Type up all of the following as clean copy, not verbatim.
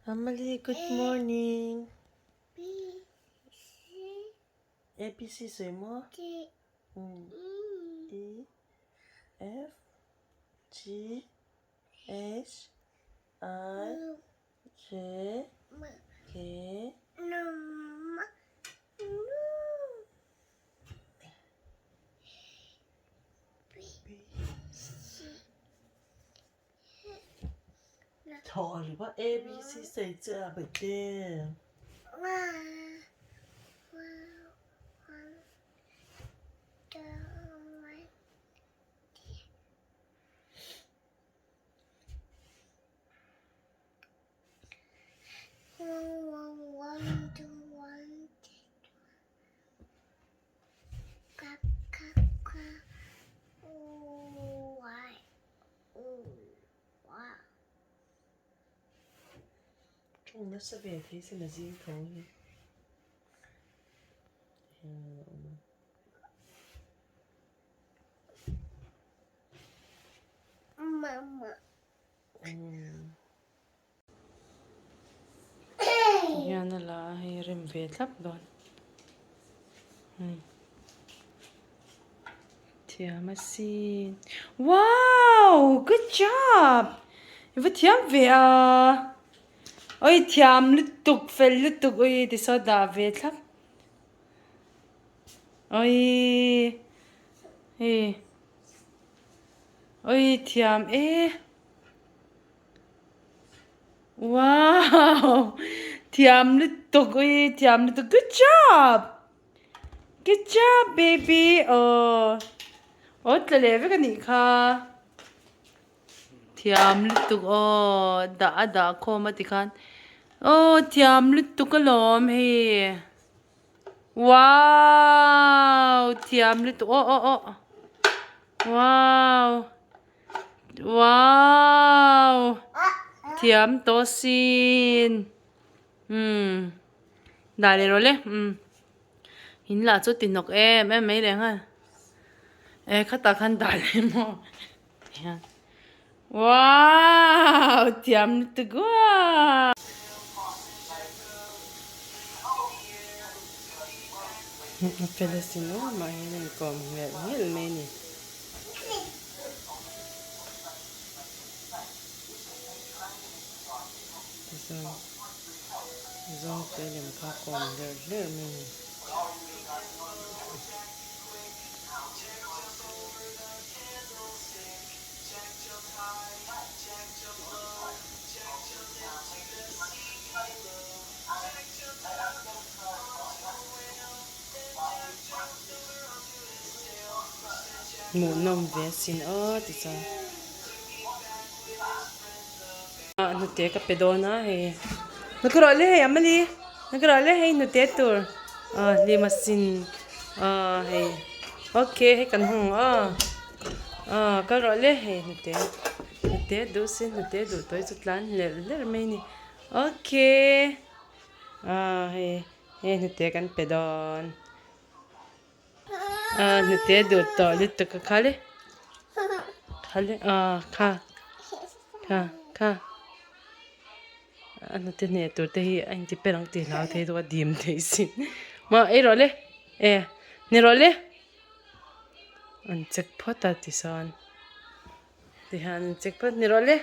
Emily, good morning. ABC สวยมั้ย E F G H I J Kถอหรือว่า A B C ใส่เสื้อแบบเดิมช่วงนั้นสเปรย์ที่สิ่งที่เขาเนี่ยMama. Yan na lang ay redvelvet doon. Tiamasin. Wow, good job. Ibu tiam ve à. Ôi tiam lutuk fel lutuk ôi đi so da ve lắm. Ôi. Ê. Ôi tiam ê. Wow. Tiam lutuk ôi tiam lutuk. Good job. Good job, baby. Oh. Oh, tlalewe ka ni ka. Tiam lutuk oh da ko matikan. Oh, tiam lutuk kalom hey. Wow, tiam lutuk oh. Wow. Wow. Tiam tosin. Dale role. Hin la chu tinok em mấy leng ha. Ê khata khan dale mo. Wow, tiam lutuk wow. Pedacino, imaginen kom helt mening. Så film kom helt mening. Mũ nông về xin thì sao? Nó tiếc cái pedona hay. Nó cứ rồi lấy Emily. Nó cứ rồi lấy hay nó tiếc tur. Lima xin. Hay. Ok hay cần hùng cái rồi lấy hay nó tiếc. Nó tiếc đủ xin nó tiếc đủ tới chút lán lẹ mấy nè. Ok. Hay nó tiếc cái pedon. Nó tiếc đủ tới lít cái khale. Ka. Ano tin nè tôi thấy anh chỉ biết tiền nào thế tôi điểm thế xin mà ấy rồi đấy nè rồi đấy anh jackpot à thì sao thì anh jackpot nè rồi đấy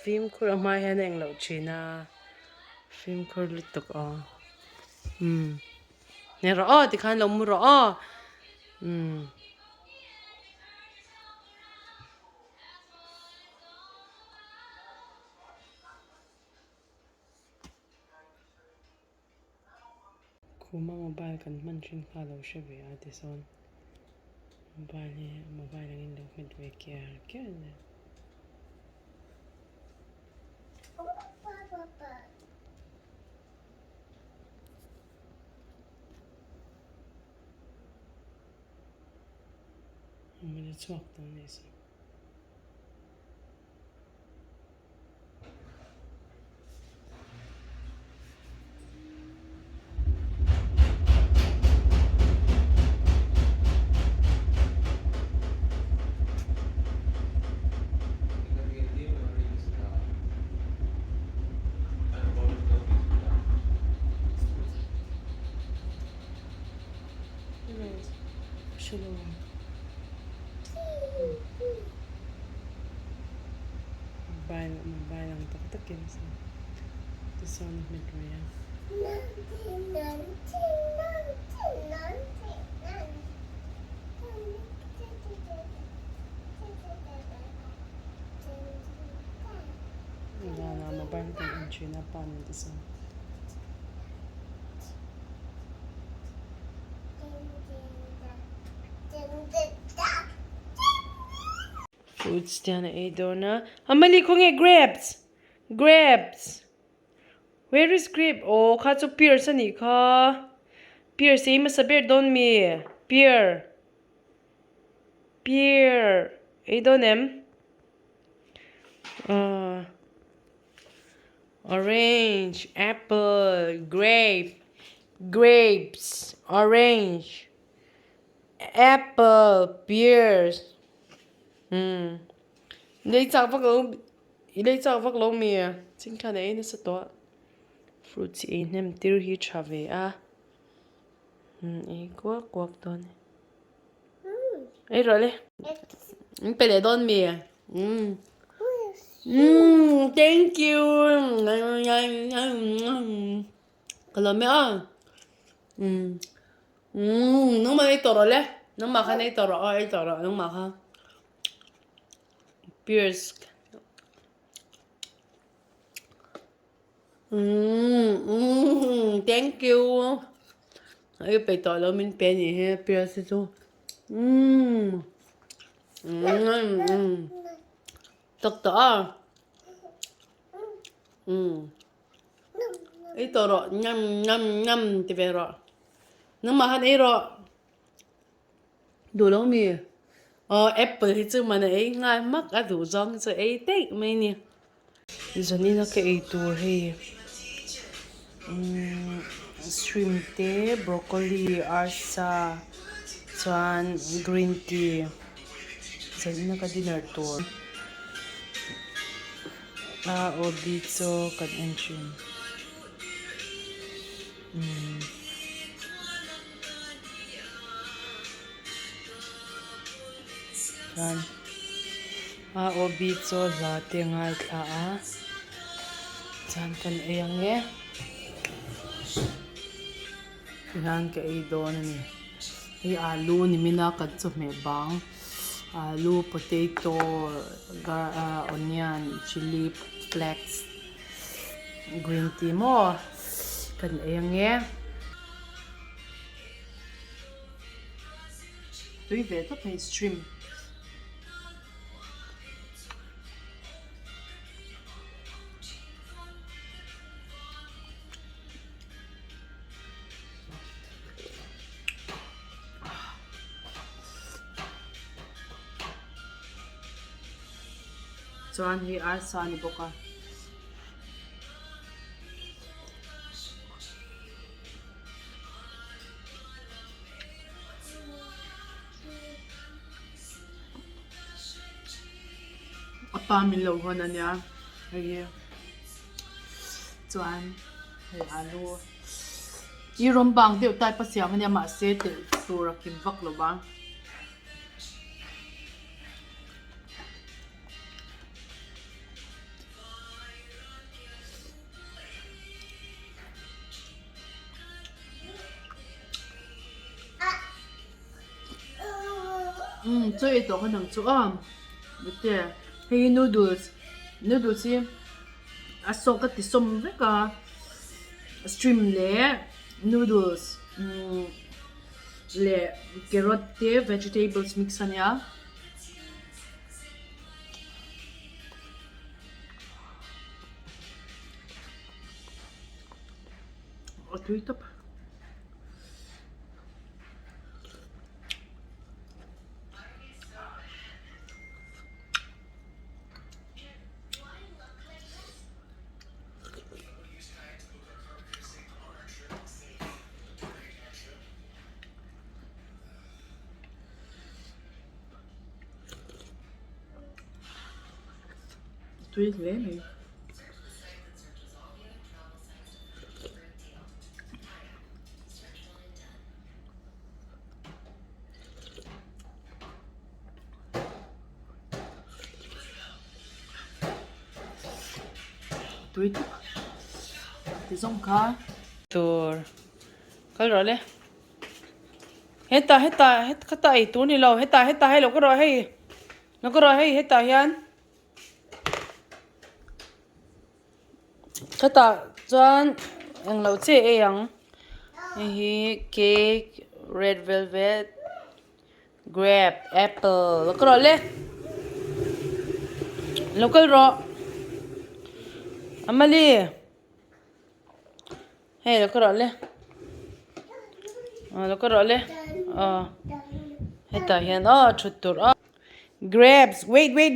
phim của mai hay anh lâu chuyện phim của lụt tục nè rồi thì khăn lồng rồi Kuma mobile kan man trin kha lo she ve a ti son mobile ngin lo mit ve kya ne mình chuak to ne so Shalom. Bayang taktakin sa the son of Medria. Mabalik ang entry na paano ito sa fruits diyan na na. Amali ko nga grapes. Grapes. Where is grape? Oh, katso pear sa ni ka. Pear, say mo sa bear don me. Pear. Pear. Donem. Orange, apple, grape, grapes, orange, apple, pears. Ilay chak vak lo mi. Chính ka na na sa to. Fruits nem tir hi chave a. Kwak don. Role. Pele don mi. Thank you. Kalau me nung mana itoro le? Nung makan na itoro. Itoro. Nung makan. Pierce. Thank you. Ay, petolo min penny he. Pierce ito. Takta Itoro. Nyam. Tivero. Nung makan iro. Đủ mi. Apple thì chứ mà này ngay mắc à đủ rong rồi ấy tết mấy nè. Giờ ní nó cái tour hay shrimp te, broccoli, arsa, chuan green tea. Giờ ní nó cái dinner tour. Obicho kan entry. Kan obicho latte ngai tha a chan kan eyang nge yan ka ei don ni ei alu ni mina kan chu me bang alu potato onion chili flakes green tea mo kan eyang nge tui ve to pe stream chuan hi arsa ni boka apa min lo hon ania hei chuan hei alu i rom bang deuh tai pasiam ania ma se te sura kim vak lo bang chơi ito ka nang chuam bete hey noodles hi aso ka ti som veka stream le noodles le carrot te vegetables mix ania Tui top tui le me Tweet. Thì xong cả. Tur. Cái rồi đấy. Hết cái tay tú này lâu, hết ta hay lâu cái rồi hay. Nó cái rồi hay hết ta hiền. Cái ta chọn anh lâu chế anh. Hi cake, red velvet, grape, apple. Nó cái rồi lên. Lâu cái rồi. Amali. Hey, lo cái rồi lên. Lo cái rồi lên. Hết ta hiền. Chút tur. Grapes. Wait. Wait.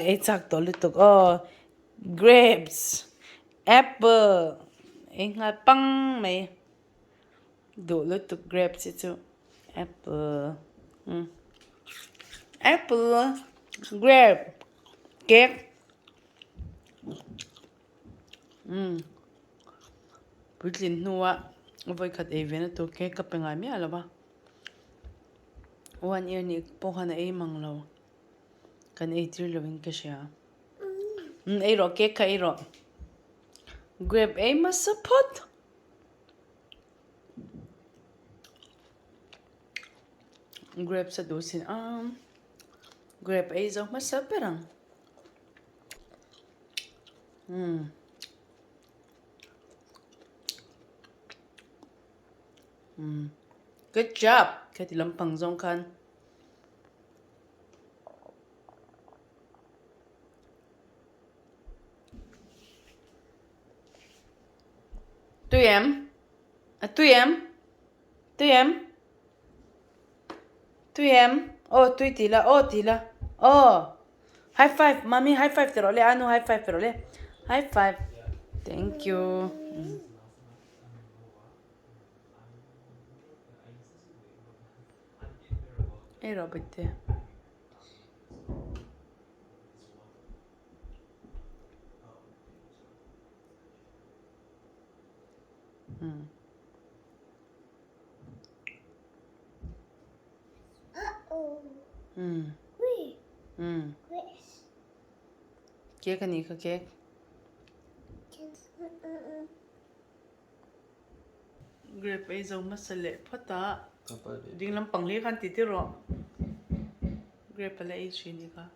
Exacto, lutuk. Grapes. Apple. Nga pang may. Do lutuk grapes ito. Apple. Apple. Grape. Cake. Putlin nuwa. Avoy kat even ito. Cake kapangay mi ala ba? 1 year ni po ka na mang law. Kan 8 year lawin ka siya. Iro, cake ka iro. Grape masapot. Grape sa dosin. Grape zo masaperang. Good job. Kaya tilampang zong kan. Tuyem. Tila. Tila. High five. Mommy, high five pero le. Ano high five pero le? High five. Thank you. Robert. Cake ka ni ka cake. Grape zo masale pata. Ding lang pangli kan titiro. Grape pala ni ka.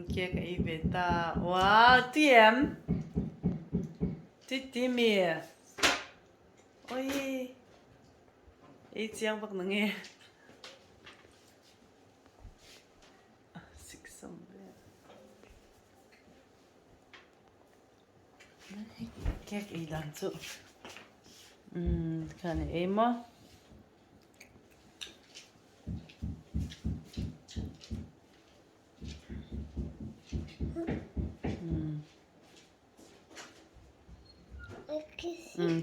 Cake ka ibeta. Wow, tiem. Titimi. Oi. Siang bak nangi. Cake ilan so. Kan mo.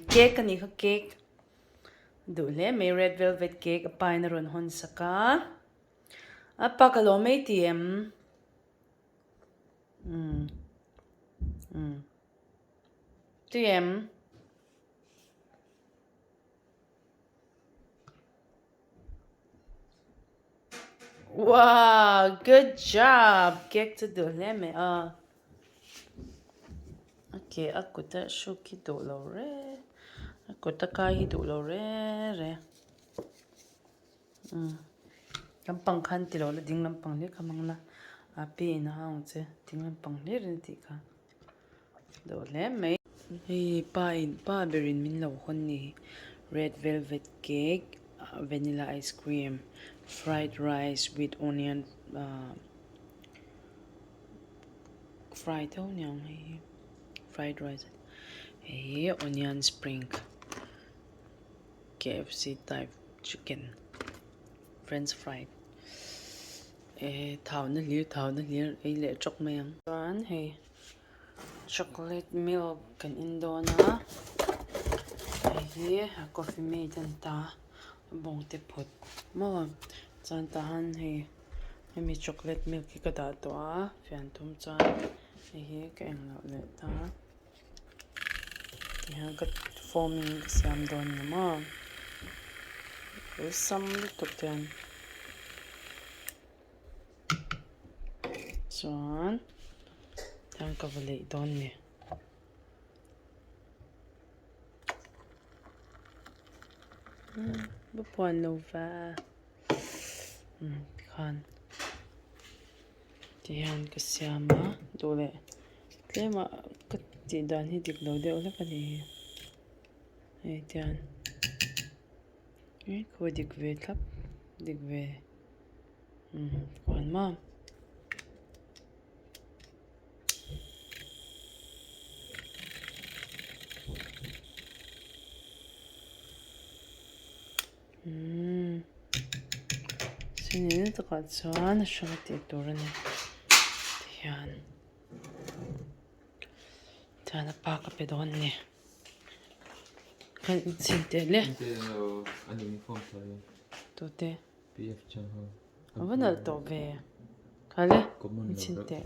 Cake kan ka cake. Dule may red velvet cake apay na ron hon saka. Apakalo may tiem. Tiem. Wow, good job. Cake to dule me. Okay, aku ta shuki dolo re. Aku ta kahi dolo re. Lampang kan tilo la ding lampang li kamang na api na haung che ding lampang li rin ti ka. Dole me. Hey, pa berin min lo hon ni. Red velvet cake, vanilla ice cream, fried rice with onion, fried rice. Hey, onion spring. KFC type chicken. French fried. Thảo nó lir. Le chok mayang. Hey. Chocolate milk kan indo na. Hey, coffee made ta. Bong te pot. Mo chan tahan hey. May chocolate milk ki kada to Fian tum chan. Hey, ka ang le ta. Yan kat foaming siyam don na mo. Usam lutuk yan. Chuan tan ka bali don ni. Bupuan lova. Khan. Tihan kasyama dole. Tlema kati dan hi dik lo de ola kani. Hey tihan. Ko dik ve tlap. Dik ve. Kwan ma. Sini na takat chuan a hring tik tur ani. Tihan. Tihan a pa ka pe don ni. Kan sin te le. An uniform tayo. To te. PF chang ha. Awan al to ve. Kale. Common Sin te.